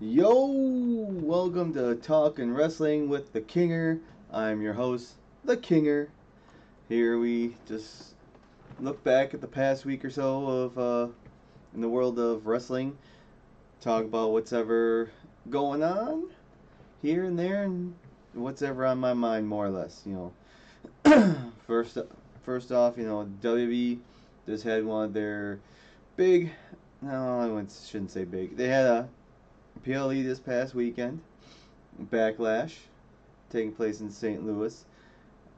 Yo, welcome to Talkin' Wrestling with the KingR. I'm your host, the KingR. Here we just look back at the past week or so of in the world of wrestling, talk about what's ever going on here and there, and what's ever on my mind, more or less. First first off, WWE just had one of their big. No, shouldn't say big. They had a PLE this past weekend, Backlash, taking place in St. Louis.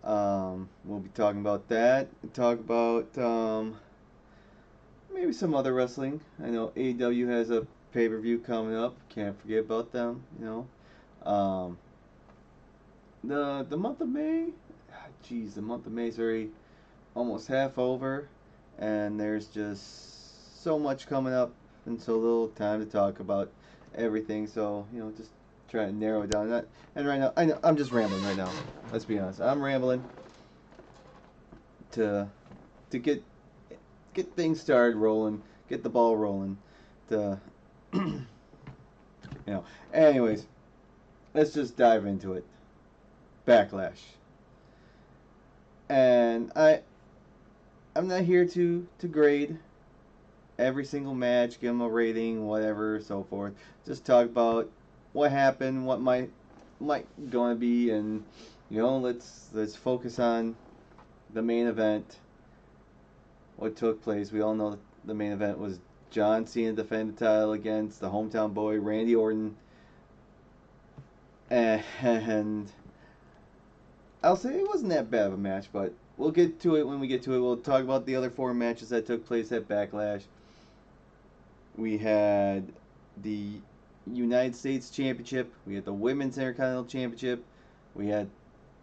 We'll be talking about that. Talk about maybe some other wrestling. I know AEW has a pay-per-view coming up. Can't forget about them. The month of May. Geez, the month of May is very almost half over, and there's just so much coming up and so little time to talk about everything. So just try to narrow it down. And right now, I know I'm just rambling right now. Let's be honest. I'm rambling to get things started rolling, get the ball rolling. To Anyways, let's just dive into it. Backlash. And I'm not here to grade every single match, give them a rating, whatever, so forth. Just talk about what happened, what might gonna be, and let's focus on the main event. What took place? We all know the main event was John Cena defending the title against the hometown boy Randy Orton, and I'll say it wasn't that bad of a match, but we'll get to it when we get to it. We'll talk about the other four matches that took place at Backlash. We had the United States Championship. We had the Women's Intercontinental Championship. We had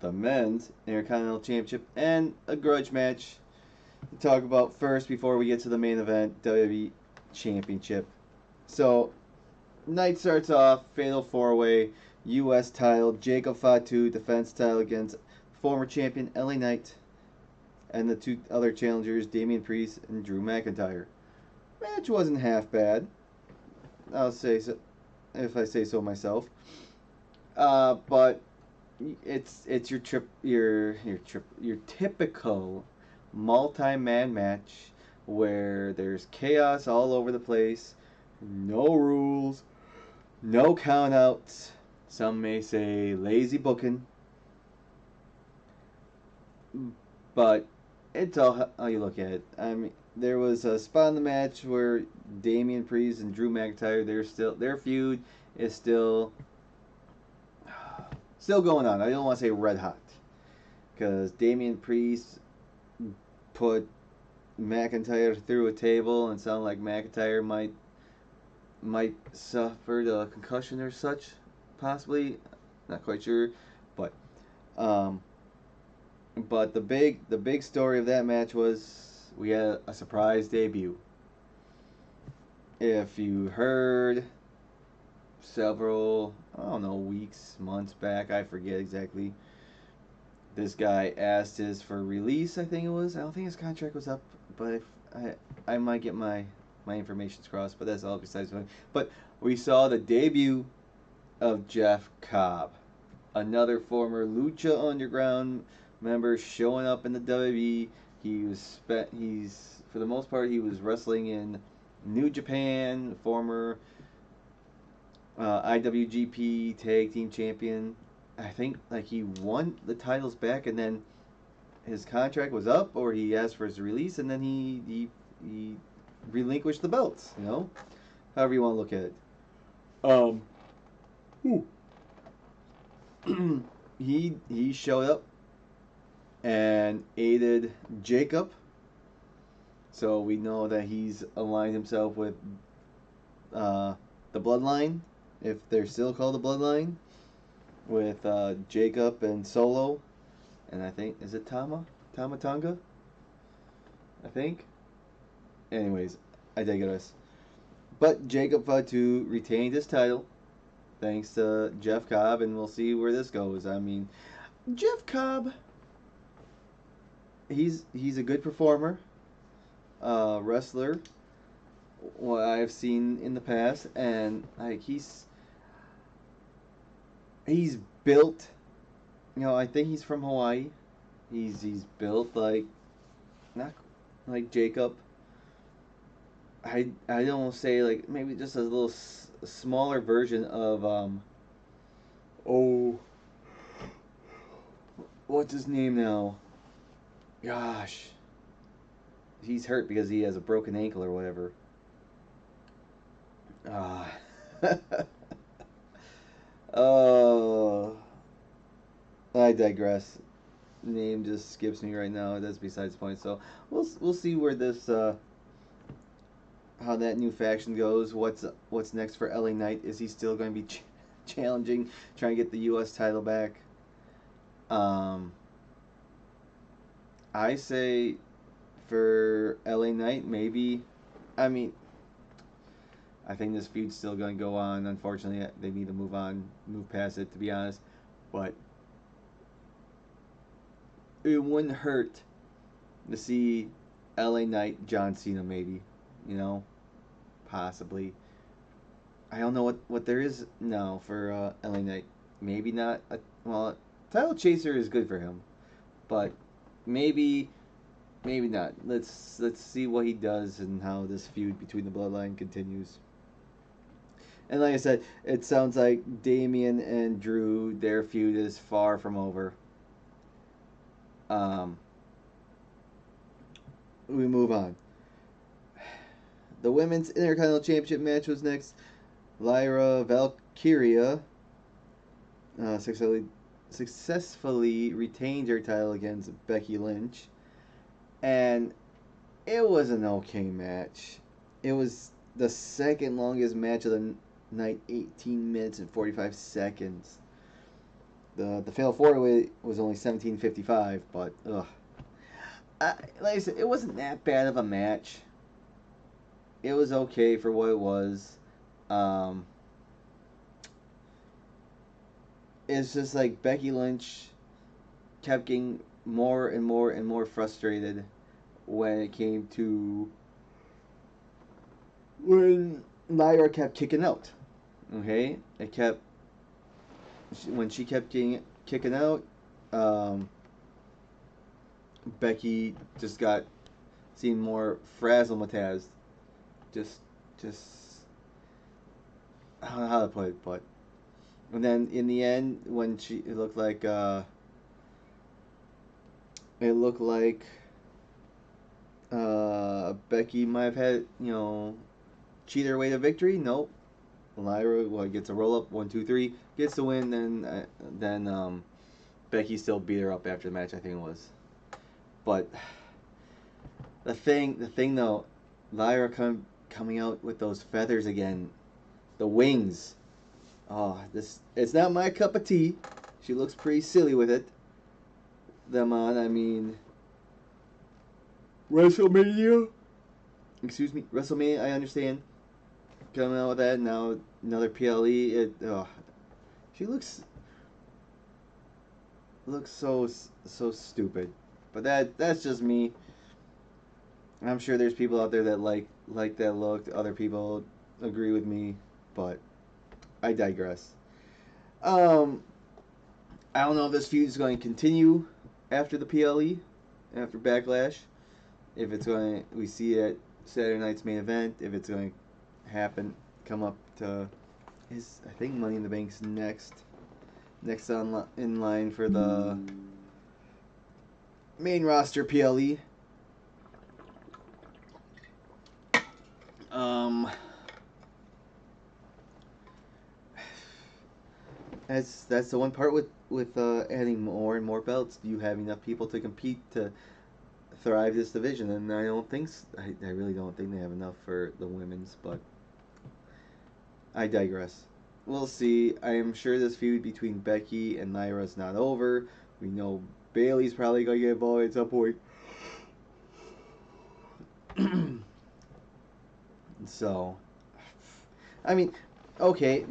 the Men's Intercontinental Championship. And a grudge match to talk about first before we get to the main event, WWE Championship. So, night starts off, Fatal 4-Way, U.S. title, Jacob Fatu defense title against former champion LA Knight, and the two other challengers, Damian Priest and Drew McIntyre. Match wasn't half bad, I'll say so, if I say so myself. But it's your typical multi-man match where there's chaos all over the place, no rules, no countouts. Some may say lazy booking, but it's all how you look at it. I mean, there was a spot in the match where Damian Priest and Drew McIntyre, their feud is still going on. I don't want to say red hot, because Damian Priest put McIntyre through a table and sounded like McIntyre might suffer a concussion or such, possibly. Not quite sure, but the big story of that match was we had a surprise debut. If you heard several, I don't know, weeks, months back, I forget exactly, this guy asked his for release, I think it was. I don't think his contract was up, but if I might get my information crossed, but that's all besides the point. But we saw the debut of Jeff Cobb, another former Lucha Underground member showing up in the WWE. He's for the most part he was wrestling in New Japan, former IWGP Tag Team Champion. I think like he won the titles back, and then his contract was up, or he asked for his release, and then he relinquished the belts. However you want to look at it. He showed up and aided Jacob, so we know that he's aligned himself with the Bloodline, if they're still called the Bloodline, with Jacob and Solo, and I think, is it Tama Tonga? I think. Anyways, I digress. But Jacob Fatu retained his title thanks to Jeff Cobb, and we'll see where this goes. I mean, Jeff Cobb, he's a good performer, wrestler, what I've seen in the past, and like He's built. I think he's from Hawaii. He's built like not like Jacob. I don't say like maybe just a little smaller version of oh, what's his name now? Gosh, he's hurt because he has a broken ankle or whatever. Ah. Oh, I digress. Name just skips me right now. That's besides the point. So we'll see where this how that new faction goes. What's next for LA Knight? Is he still going to be challenging, trying to get the U.S. title back? Um, I say for LA Knight, maybe. I mean, I think this feud's still going to go on. Unfortunately, they need to move on, move past it, to be honest. But it wouldn't hurt to see LA Knight, John Cena, maybe. You know, possibly. I don't know what there is now for LA Knight. Maybe not. Well, title chaser is good for him, but maybe not. Let's see what he does and how this feud between the Bloodline continues. And like I said, it sounds like Damian and Drew, their feud is far from over. Um, we move on. The women's Intercontinental Championship match was next. Lyra Valkyria successfully retained her title against Becky Lynch. And it was an okay match. It was the second longest match of the night, 18 minutes and 45 seconds. The fatal four-way was only 17:55, but ugh. Like I said, it wasn't that bad of a match. It was okay for what it was. Um, it's just like Becky Lynch kept getting more and more and more frustrated when it came to when Lyra kept kicking out. Okay, it kept when she kept kicking out. Becky just got seemed more frazzlematazed. Just, just I don't know how to put it, but and then in the end, when it looked like Becky might have had cheat her way to victory. Nope. Lyra gets a roll up 1, 2, 3, gets the win. Then Becky still beat her up after the match. I think it was. But the thing though, Lyra coming out with those feathers again, the wings. Oh, it's not my cup of tea. She looks pretty silly with it. Them on, I mean, WrestleMania. Excuse me, WrestleMania. I understand. Coming out with that now, another PLE. She looks so stupid. But that's just me. I'm sure there's people out there that like that look. Other people agree with me, but I digress. Um, I don't know if this feud is going to continue after the PLE, after Backlash. If it's going, we see it Saturday night's main event. If it's going to happen, come up to I think Money in the Bank's next in line for the main roster PLE. That's the one part with adding more and more belts. Do you have enough people to compete to thrive this division? And I don't think I really don't think they have enough for the women's, but I digress. We'll see. I am sure this feud between Becky and Lyra is not over. We know Bayley's probably gonna get involved at some point. So, I mean, okay,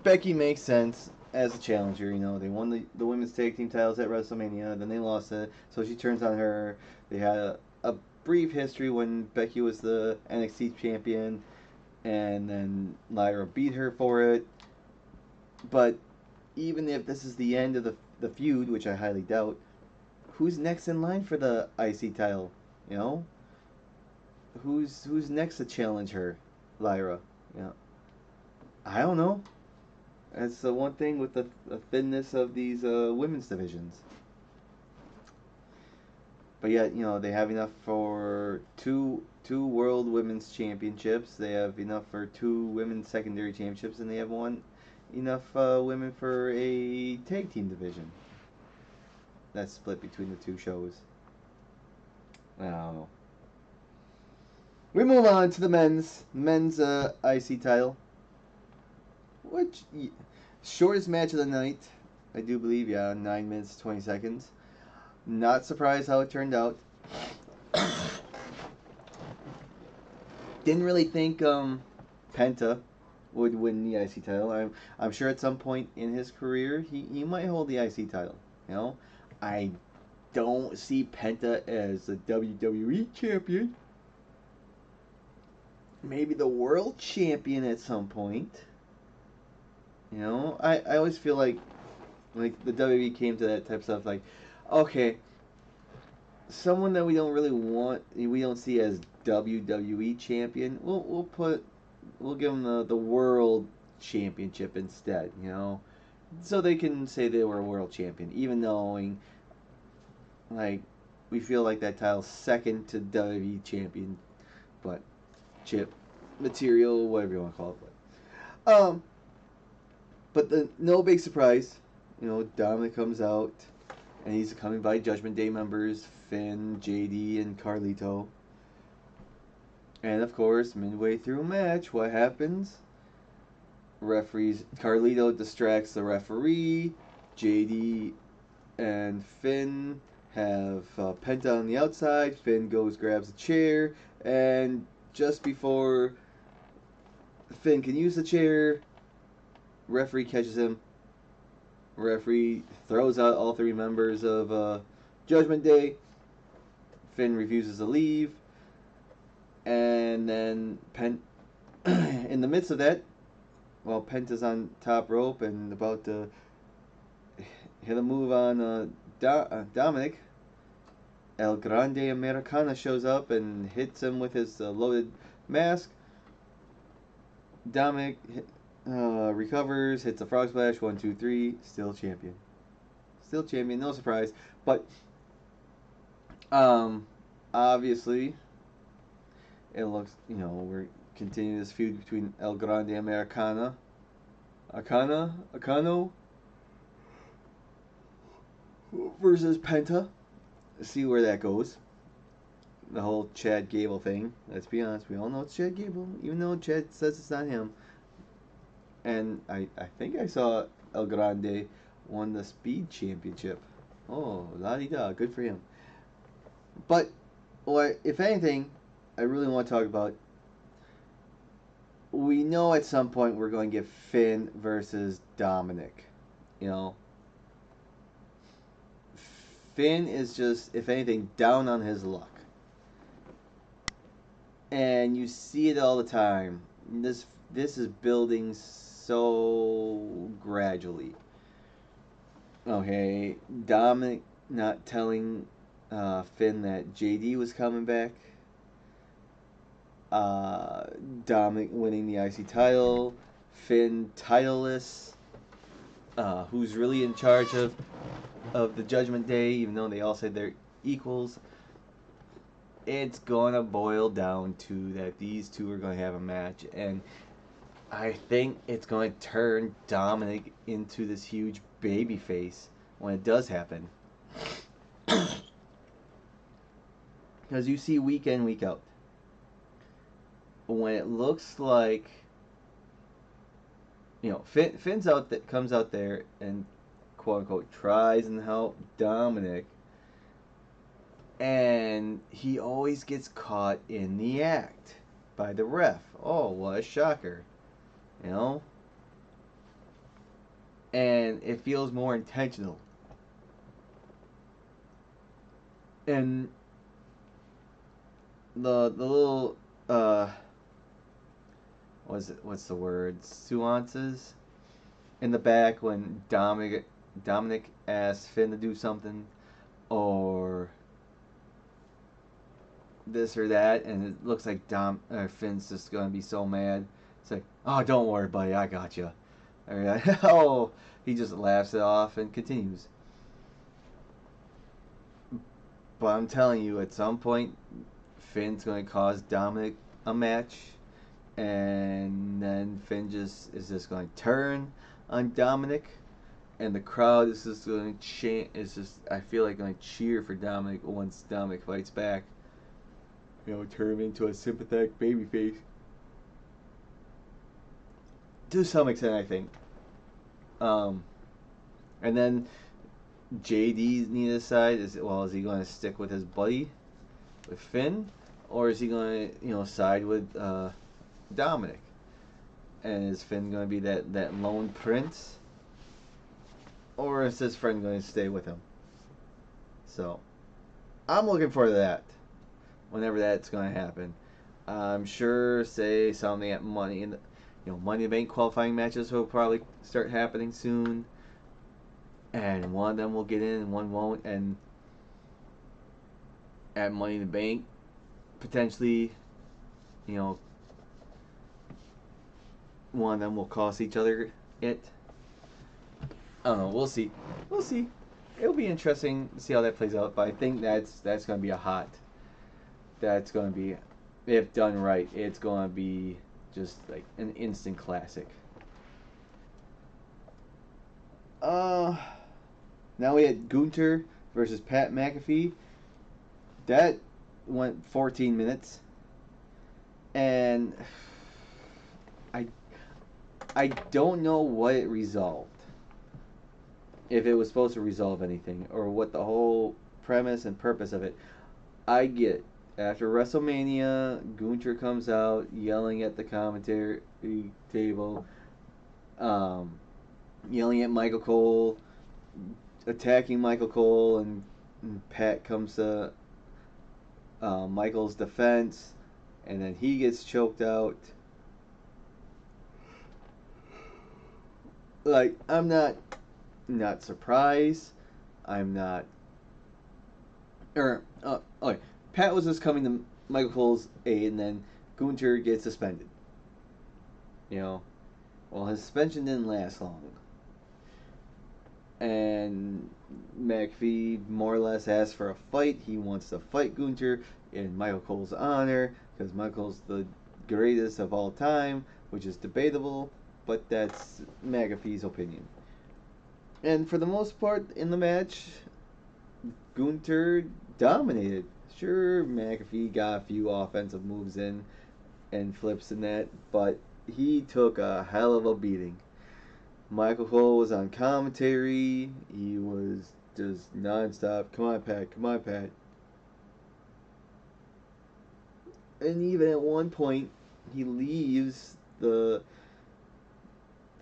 Becky makes sense as a challenger. They won the women's tag team titles at WrestleMania, then they lost it, so she turns on her. They had a brief history when Becky was the NXT champion, and then Lyra beat her for it. But even if this is the end of the feud, which I highly doubt, who's next in line for the IC title? You know, who's next to challenge her, Lyra? You know, I don't know. That's the one thing with the thinness of these women's divisions. But yet, you know, they have enough for two world women's championships. They have enough for two women's secondary championships, and they have one enough women for a tag team division. That's split between the two shows. I don't know. We move on to the men's IC title, which shortest match of the night, I do believe. Yeah, 9 minutes 20 seconds. Not surprised how it turned out. Didn't really think Penta would win the IC title. I'm sure at some point in his career he might hold the IC title. You know, I don't see Penta as a WWE champion. Maybe the world champion at some point. You know, I always feel like the WWE came to that type of stuff like, okay, someone that we don't see as WWE champion, we'll give them the world championship instead, you know, so they can say they were a world champion, even knowing like we feel like that title's second to WWE champion, but chip material, whatever you want to call it. But the no big surprise, you know, Dominic comes out, and he's coming by Judgment Day members Finn, JD, and Carlito. And of course, midway through a match, what happens? Carlito distracts the referee. JD and Finn have Penta on the outside. Finn grabs a chair, and just before Finn can use the chair, referee catches him. Referee throws out all three members of Judgment Day. Finn refuses to leave, and then in the midst of that, while Penta's on top rope and about to hit a move on Dominic, El Grande Americana shows up and hits him with his loaded mask. Dominic recovers, hits a frog splash, 1, 2, 3, still champion. Still champion, no surprise. But obviously, it looks, you know, we're continuing this feud between El Grande Americano versus Penta. See where that goes. The whole Chad Gable thing. Let's be honest, we all know it's Chad Gable, even though Chad says it's not him. And I think I saw El Grande won the Speed Championship. Oh, la-di-da, good for him. But, if anything, I really want to talk about, we know at some point we're going to get Finn versus Dominic. You know, Finn is just, if anything, down on his luck. And you see it all the time. This is building so gradually. Okay, Dominic not telling Finn that JD was coming back. Dominic winning the IC title. Finn titleless. Who's really in charge of the Judgment Day, even though they all said they're equals. It's gonna boil down to that these two are gonna have a match, and I think it's gonna turn Dominic into this huge baby face when it does happen. Because you see week in, week out, when it looks like, you know, Finn's comes out there and quote unquote tries and help Dominic, and he always gets caught in the act by the ref. Oh, what a shocker, you know? And it feels more intentional. And the little what's the word, nuances in the back when Dominic asks Finn to do something, or this or that, and it looks like Finn's just gonna be so mad. It's like, oh, don't worry, buddy, I got you. Or, oh, he just laughs it off and continues. But I'm telling you, at some point, Finn's gonna cause Dominic a match, and then Finn is just going to turn on Dominic, and the crowd is just going to chant. Is just, I feel like, going to cheer for Dominic once Dominic fights back. You know, turn him into a sympathetic babyface. To some extent, I think. And then JD needs to decide, is he going to stick with his buddy, with Finn, or is he going to, side with Dominic? And is Finn going to be that lone prince, or is his friend going to stay with him? So, I'm looking forward to that. Whenever that's going to happen, I'm sure, say something at Money in the Bank qualifying matches will probably start happening soon, and one of them will get in and one won't, and at Money in the Bank, potentially, one of them will cost each other it. I don't know. We'll see. We'll see. It'll be interesting to see how that plays out. But I think that's going to be That's going to be, if done right, it's going to be just like an instant classic. Now we had Gunther versus Pat McAfee. That went 14 minutes, and I don't know what it resolved. If it was supposed to resolve anything, or what the whole premise and purpose of it. I get it. After WrestleMania, Gunther comes out yelling at the commentary table, yelling at Michael Cole, attacking Michael Cole, and Pat comes to Michael's defense, and then he gets choked out. Like, I'm not surprised. I'm not. Okay. Pat was just coming to Michael Cole's aid, and then Gunther gets suspended. Well, his suspension didn't last long. And McAfee more or less asked for a fight. He wants to fight Gunther in Michael Cole's honor, because Michael's the greatest of all time, which is debatable, but that's McAfee's opinion. And for the most part in the match, Gunther dominated. Sure, McAfee got a few offensive moves in and flips in that, but he took a hell of a beating. Michael Cole was on commentary. He was just nonstop. Come on, Pat. Come on, Pat. And even at one point, he leaves the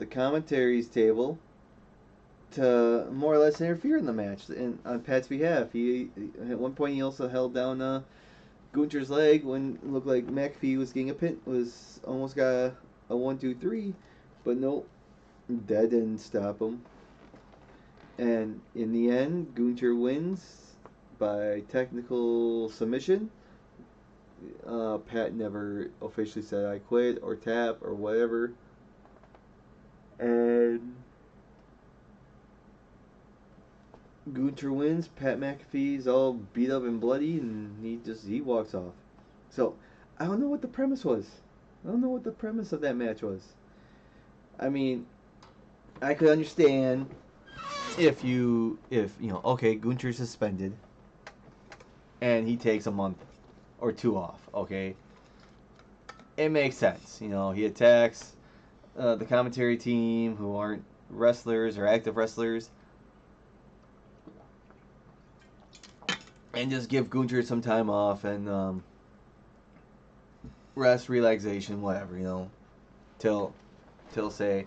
commentary's table to more or less interfere in the match on Pat's behalf. He at one point he also held down Gunther's leg when it looked like McAfee was getting a pin, was almost got a 1-2-3, but nope, that didn't stop him. And in the end, Gunther wins by technical submission. Pat never officially said I quit or tap or whatever. And Gunther wins. Pat McAfee's all beat up and bloody, and he walks off. So I don't know what the premise was. I don't know what the premise of that match was. I mean, I could understand if okay, Gunther's suspended, and he takes a month or two off. Okay, it makes sense. He attacks the commentary team who aren't wrestlers or active wrestlers, and just give Gunther some time off and rest, relaxation, whatever, till say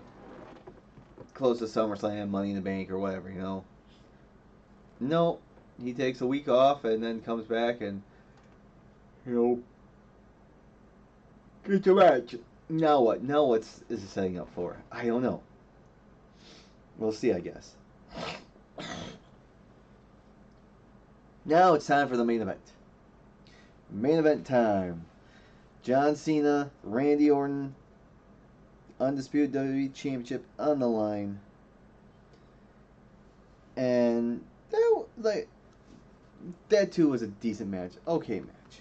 close to SummerSlam, Money in the Bank, or whatever, No, he takes a week off and then comes back and gets a match. Now what? Now is it setting up for? I don't know. We'll see, I guess. Now it's time for the main event. Main event time. John Cena, Randy Orton, Undisputed WWE Championship on the line. And that too was a decent match. Okay match.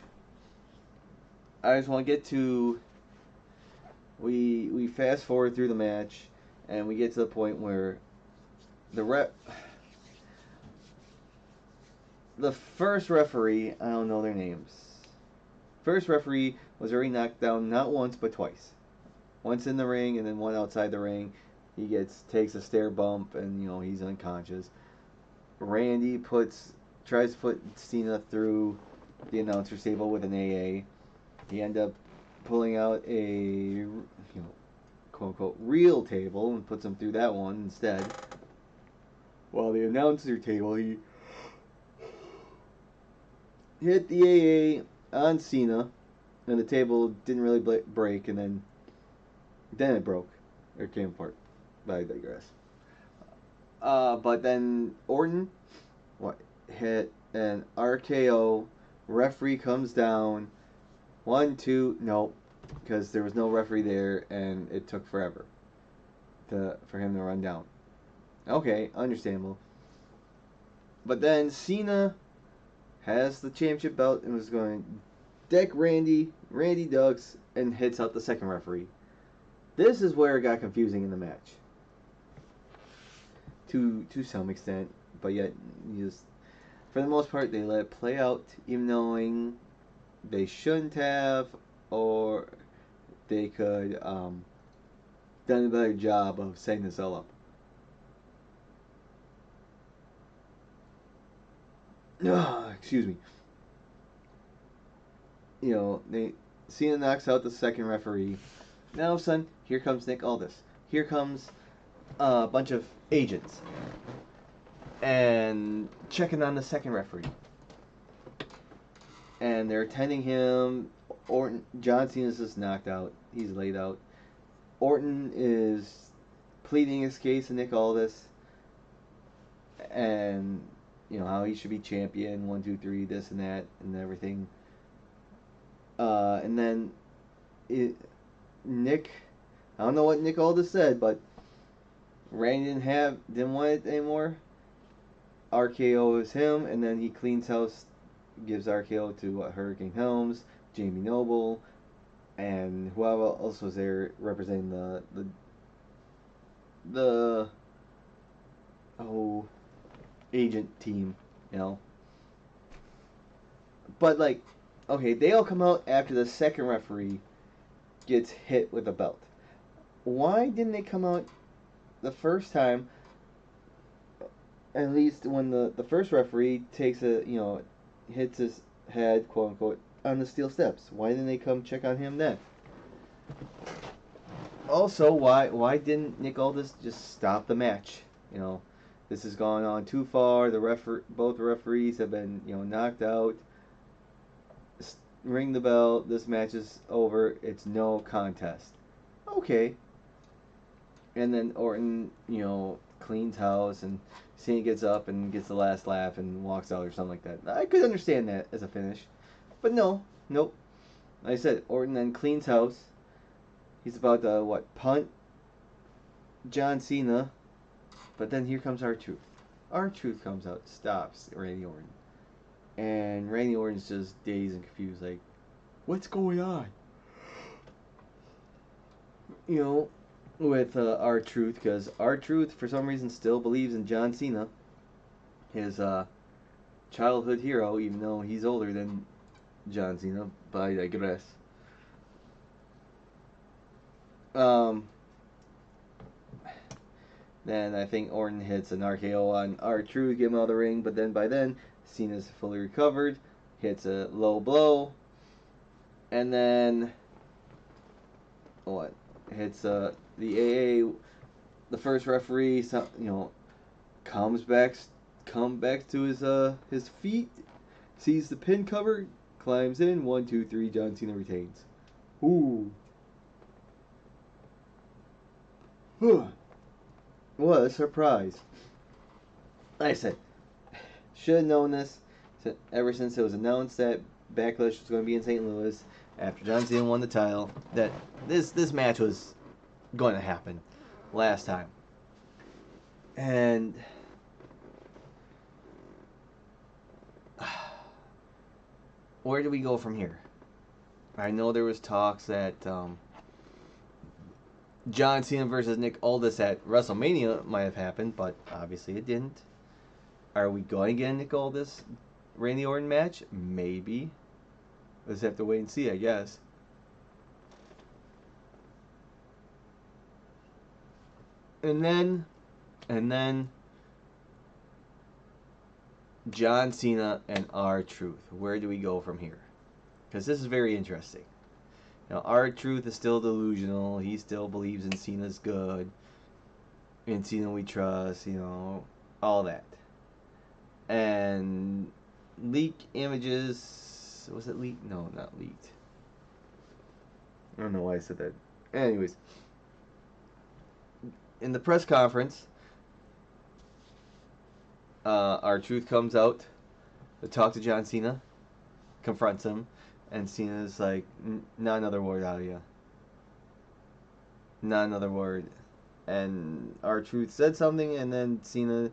I just want to get to we fast forward through the match and we get to the point where the first referee, I don't know their names. First referee was already knocked down not once but twice. Once in the ring and then one outside the ring. He takes a stair bump and he's unconscious. Randy tries to put Cena through the announcer's table with an AA. He ended up pulling out a quote unquote real table and puts him through that one instead. While the announcer table, he hit the AA on Cena, and the table didn't really break, and then it broke or came apart. But I digress. But then Orton hit an RKO. Referee comes down. 1, 2, no, because there was no referee there, and it took forever for him to run down. Okay, understandable. But then Cena has the championship belt and was going to deck Randy. Randy ducks and hits out the second referee. This is where it got confusing in the match. To some extent, but yet for the most part they let it play out, even knowing they shouldn't have, or they could done a better job of setting this all up. Excuse me. Cena knocks out the second referee. Now all of a sudden, here comes Nick Aldis. Here comes a bunch of agents and checking on the second referee. And they're attending him. John Cena's just knocked out. He's laid out. Orton is pleading his case to Nick Aldis. And, how he should be champion, 1, 2, 3, this and that, and everything. And then Nick, I don't know what Nick Aldis said, but Randy didn't want it anymore. RKO is him, and then he cleans house, gives RKO to Hurricane Helms, Jamie Noble, and whoever else was there representing the agent team, But okay, they all come out after the second referee gets hit with a belt. Why didn't they come out the first time? At least when the first referee takes hits his head, quote unquote, on the steel steps. Why didn't they come check on him then? Also, why didn't Nick Aldis just stop the match? This has gone on too far. Both referees have been knocked out. Ring the bell. This match is over. It's no contest. Okay. And then Orton, cleans house, and Cena gets up and gets the last laugh and walks out or something like that. I could understand that as a finish. But nope. Like I said, Orton then cleans house. He's about to, punt John Cena. But then here comes R-Truth. R-Truth comes out, stops Randy Orton. And Randy Orton's just dazed and confused, like, what's going on? With R-Truth, because R-Truth, for some reason, still believes in John Cena, his childhood hero, even though he's older than John Cena, but I digress. Then I think Orton hits an RKO on R-Truth, get him out of the ring, but then by then, Cena's fully recovered, hits a low blow, and then hits the AA. The first referee, comes back to his feet, sees the pin cover, climbs in, 1, 2, 3, John Cena retains. Ooh. What a surprise. Like I said, should have known this ever since it was announced that Backlash was going to be in St. Louis after John Cena won the title. That this match was going to happen last time. And where do we go from here? I know there was talks that John Cena versus Nick Aldis at WrestleMania might have happened, but obviously it didn't. Are we going to get a Nick Aldis Randy Orton match? Maybe. Let's have to wait and see, I guess. And then John Cena and R-Truth. Where do we go from here? Because this is very interesting. Now, R-Truth is still delusional. He still believes in Cena's good. In Cena we trust, all that. And leak images. Was it leaked? No, not leaked. I don't know why I said that. Anyways, in the press conference, R-Truth comes out to talk to John Cena, confronts him, and Cena's like, not another word out of you. Not another word. And R-Truth said something, and then Cena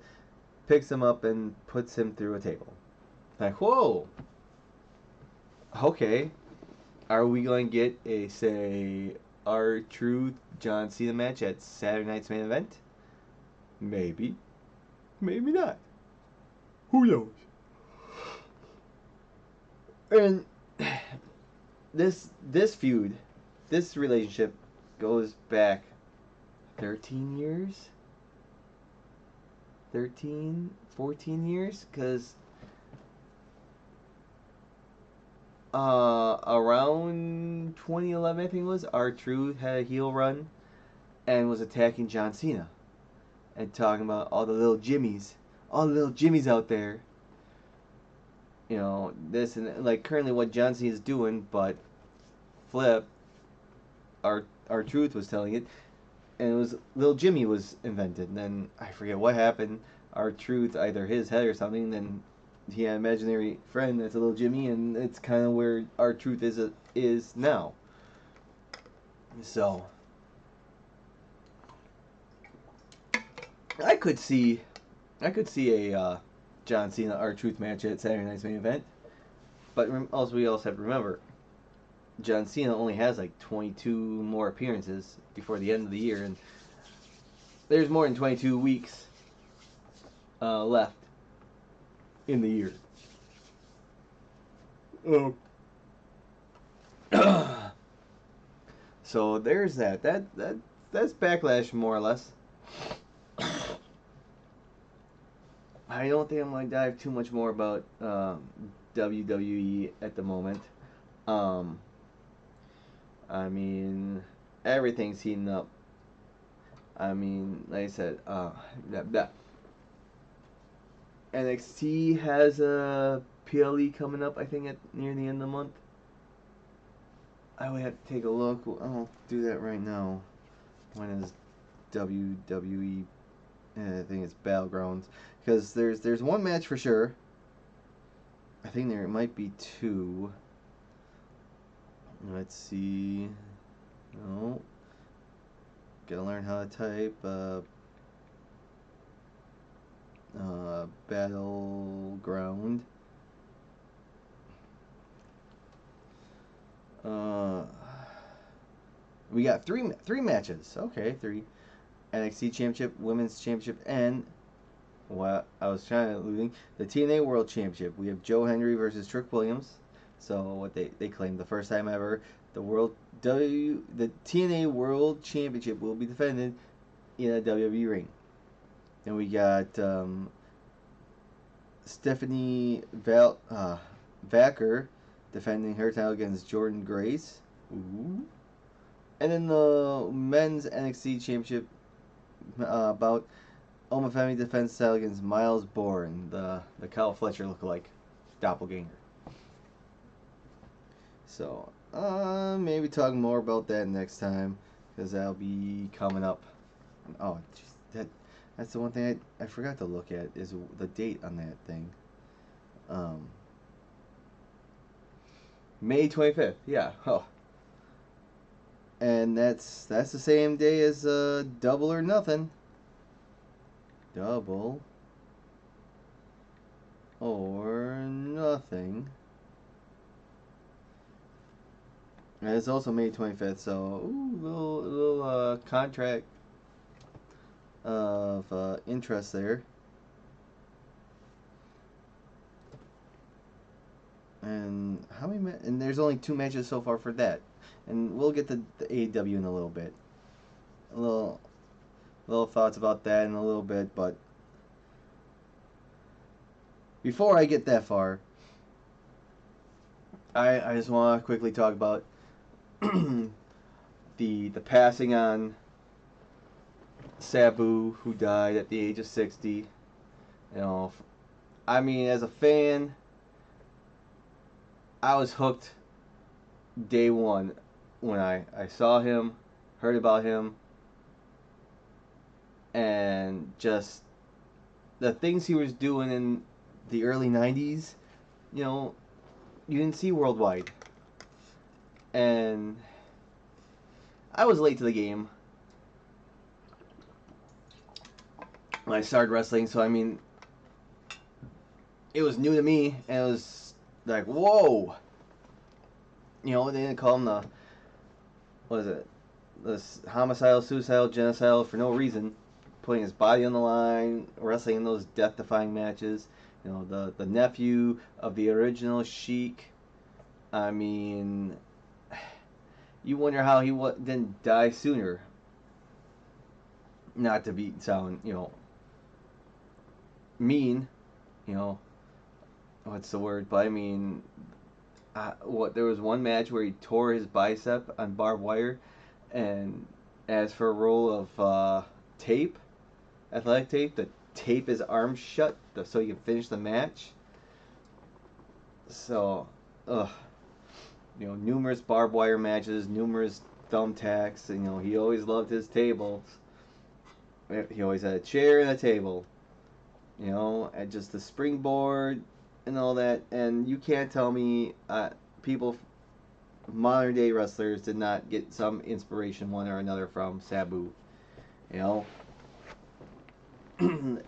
picks him up and puts him through a table. Like, whoa! Okay. Are we going to get a, say, R-Truth John Cena match at Saturday night's main event? Maybe. Maybe not. Who knows? And this feud, this relationship goes back 13 years? 13, 14 years? Because around 2011, I think it was, R-Truth had a heel run and was attacking John Cena and talking about all the little Jimmies out there. This and like currently what John Cena is doing, but flip, R-Truth was telling it, and it was Little Jimmy was invented. And then I forget what happened. R-Truth, either his head or something, then he had an imaginary friend that's a Little Jimmy, and it's kind of where R-Truth is now. So I could see a John Cena R-Truth match at Saturday night's main event, but we also have to remember John Cena only has like 22 more appearances before the end of the year, and there's more than 22 weeks left in the year. So there's that. That's Backlash more or less. I don't think I'm going to dive too much more about WWE at the moment. I mean, everything's heating up. I mean, like I said, NXT has a PLE coming up, I think, at near the end of the month. I would have to take a look. I'll do that right now. When is WWE? I think it's Battlegrounds. Because there's one match for sure. I think there might be two. Let's see. No. Gotta learn how to type. Battleground. We got three matches. Okay, three. NXT Championship, Women's Championship, and what I was trying to alluding, the TNA World Championship. We have Joe Hendry versus Trick Williams. So what they claim the first time ever, the TNA World Championship will be defended in a WWE ring. And we got Stephanie Vacker defending her title against Jordan Grace. Ooh. And then the men's NXT Championship bout, Oma Femi defends title against Miles Bourne, the Kyle Fletcher lookalike doppelganger. So, maybe talk more about that next time, because that'll be coming up. Oh, geez, That's the one thing I forgot to look at is the date on that thing. Um, May 25th. Yeah. Oh. And that's the same day as Double or Nothing. Double or Nothing. And it's also May 25th, so ooh, little contract of interest there. And how many? And there's only 2 matches so far for that, and we'll get to the AEW in a little bit. A little thoughts about that in a little bit, but before I get that far, I just want to quickly talk about the passing on Sabu, who died at the age of 60. You know, I mean, as a fan, I was hooked day one when I saw him, heard about him, and just the things he was doing in the early 90s, you know, you didn't see worldwide. And I was late to the game when I started wrestling, so I mean, it was new to me, and it was like, whoa! You know, they didn't call him the, what is it? This homicidal, suicidal, genocidal for no reason, putting his body on the line, wrestling in those death-defying matches. You know, the nephew of the original Sheik. I mean, you wonder how he didn't die sooner. Not to sound, you know, mean, you know, what's the word? But I mean, there was one match where he tore his bicep on barbed wire, and as for a roll of tape, athletic tape, to tape his arm shut so he can finish the match. So, you know, numerous barbed wire matches, numerous thumbtacks. You know, he always loved his tables. He always had a chair and a table. You know, and just the springboard and all that. And you can't tell me people, modern day wrestlers, did not get some inspiration one or another from Sabu. You know,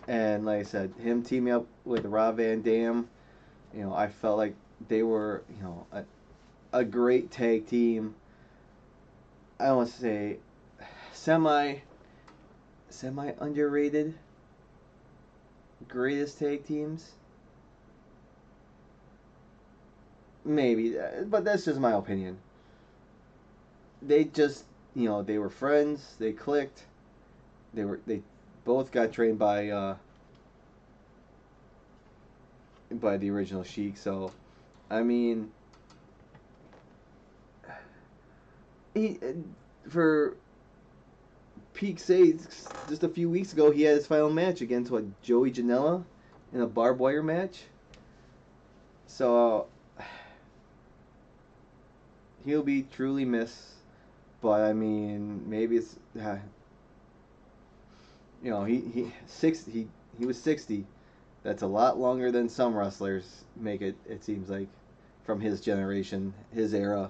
and like I said, him teaming up with Rob Van Dam, you know, I felt like they were, you know, a great tag team. I don't want to say semi underrated greatest tag teams. Maybe, but that's just my opinion. They just, you know, they were friends. They clicked. They both got trained by the original Sheik. So, I mean, he for peak sakes, just a few weeks ago, he had his final match against Joey Janela in a barbed wire match. So he'll be truly missed. But I mean, maybe it's you know, he was 60. That's a lot longer than some wrestlers make it. It seems like from his generation, his era.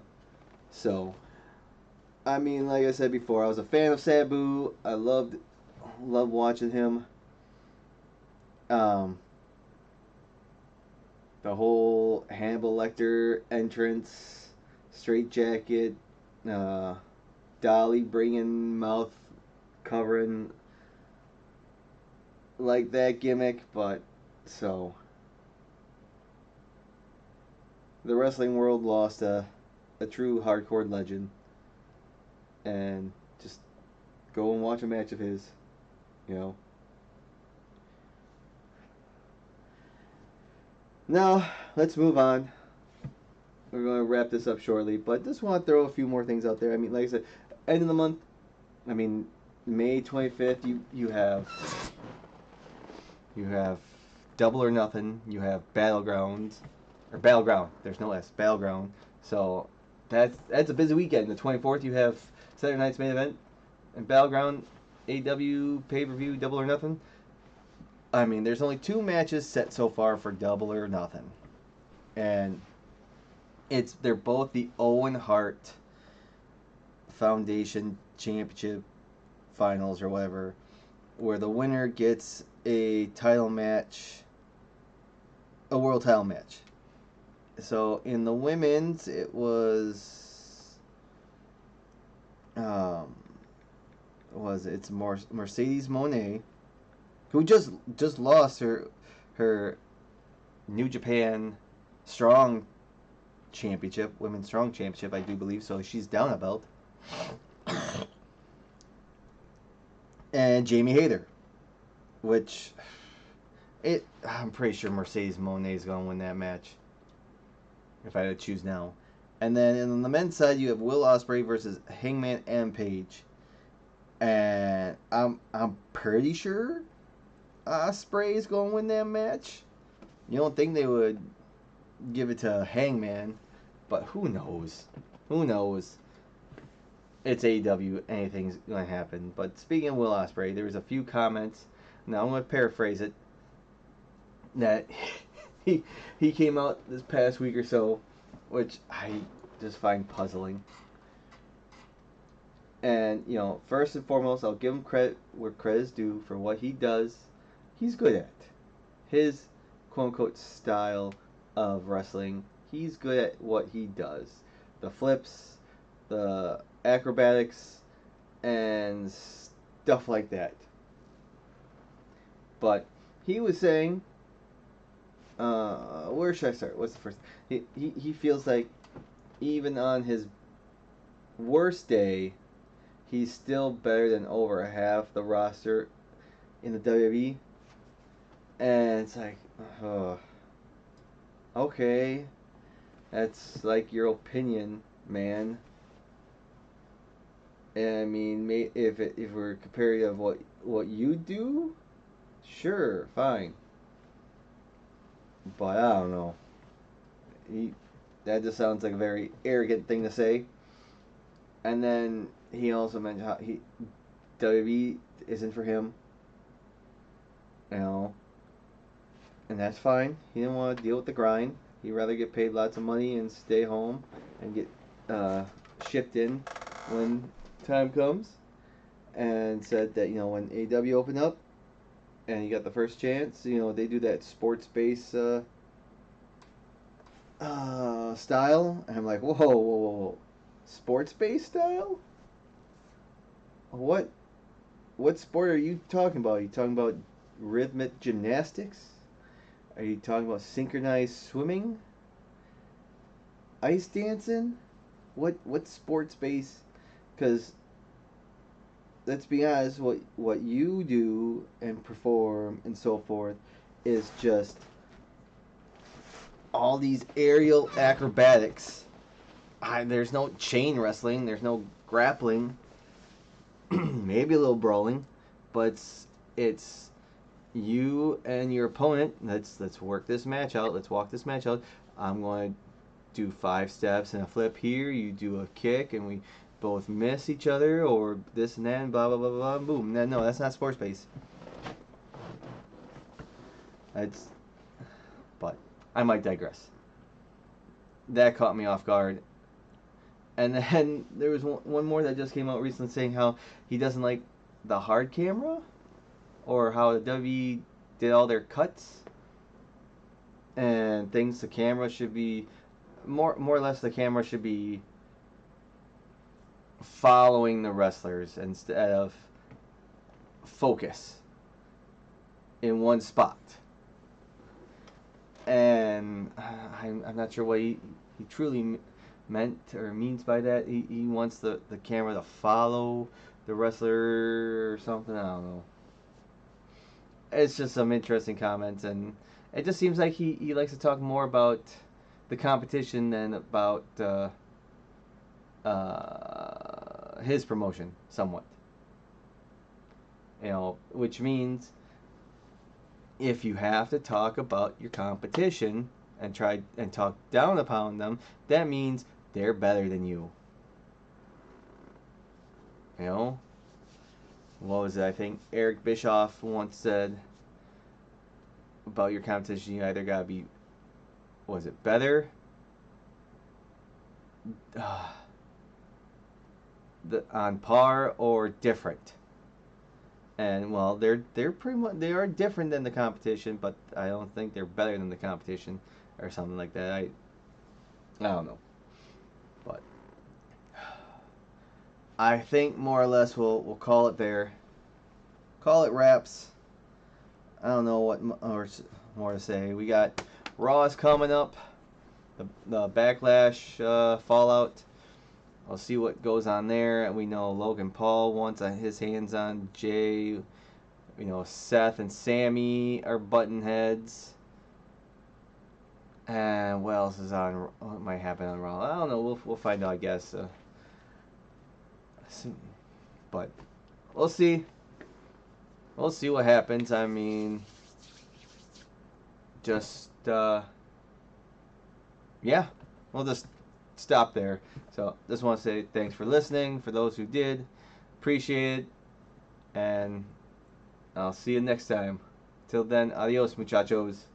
So, I mean, like I said before, I was a fan of Sabu. I loved watching him. The whole Hannibal Lecter entrance, straight jacket, Dolly bringing mouth covering, like that gimmick. But so the wrestling world lost a true hardcore legend. And just go and watch a match of his, you know. Now, let's move on. We're going to wrap this up shortly, but just want to throw a few more things out there. I mean, like I said, end of the month, I mean, May 25th, you have Double or Nothing, you have Battleground, there's no S, Battleground. So, that's a busy weekend. The 24th, you have Saturday Night's Main Event, and Battleground AW pay-per-view Double or Nothing. I mean, there's only 2 matches set so far for Double or Nothing, and they're both the Owen Hart Foundation Championship Finals or whatever, where the winner gets a title match, a world title match. So in the women's, it was it's Mercedes Moné, who just lost her New Japan Strong Championship, Women's Strong Championship, I do believe. So she's down a belt. And Jamie Hayter, which I'm pretty sure Mercedes Moné is going to win that match if I had to choose now. And then on the men's side, you have Will Ospreay versus Hangman Adam Page. And I'm pretty sure Ospreay is going to win that match. You don't think they would give it to Hangman, but who knows? Who knows? It's AEW, anything's going to happen. But speaking of Will Ospreay, there was a few comments. Now I'm going to paraphrase it. That he came out this past week or so, which I just find puzzling. And, you know, first and foremost, I'll give him credit where credit is due for what he does. He's good at his quote-unquote style of wrestling. He's good at what he does. The flips, the acrobatics, and stuff like that. But he was saying, where should I start? What's the first? He feels like even on his worst day, he's still better than over half the roster in the WWE. And it's like, okay, that's like your opinion, man. And I mean, if we're comparing of what you do, sure, fine. But I don't know. That just sounds like a very arrogant thing to say. And then he also mentioned how WWE isn't for him. You know. And that's fine. He didn't want to deal with the grind. He'd rather get paid lots of money and stay home and get shipped in when time comes. And said that, you know, when AEW opened up and he got the first chance, you know, they do that sports-based style. And I'm like, whoa. Sports-based style? What sport are you talking about? Are you talking about rhythmic gymnastics? Are you talking about synchronized swimming? Ice dancing? What sports based? Because let's be honest, what you do and perform and so forth is just all these aerial acrobatics. There's no chain wrestling. There's no grappling. Maybe a little brawling, but it's you and your opponent. Let's work this match out. Let's walk this match out. I'm going to do 5 steps and a flip here. You do a kick, and we both miss each other, or this and that, and blah blah blah blah. Boom. No, that's not sports based. But I might digress. That caught me off guard. And then there was one more that just came out recently saying how he doesn't like the hard camera, or how the WWE did all their cuts and things. The camera should be more or less, the camera should be following the wrestlers instead of focus in one spot. And I'm not sure what he truly meant or means by that. He wants the camera to follow the wrestler or something. I don't know. It's just some interesting comments, and it just seems like he likes to talk more about the competition than about his promotion, somewhat. You know, which means if you have to talk about your competition and try and talk down upon them, that means they're better than you. You know? what was it? I think Eric Bischoff once said about your competition, you either gotta be, was it better? On par or different. And well, they're pretty much, they are different than the competition, but I don't think they're better than the competition or something like that. I don't know, but I think more or less we'll call it there. Call it wraps. I don't know what more to say. We got Raw's coming up, the Backlash Fallout. I'll see what goes on there. And we know Logan Paul wants his hands on Jay. You know, Seth and Sammy are button heads. And what else is on? What might happen on Raw? I don't know. We'll find out, I guess. But we'll see. We'll see what happens. I mean, just yeah. We'll just stop there. So just want to say thanks for listening. For those who did, appreciate it. And I'll see you next time. Till then, adios, muchachos.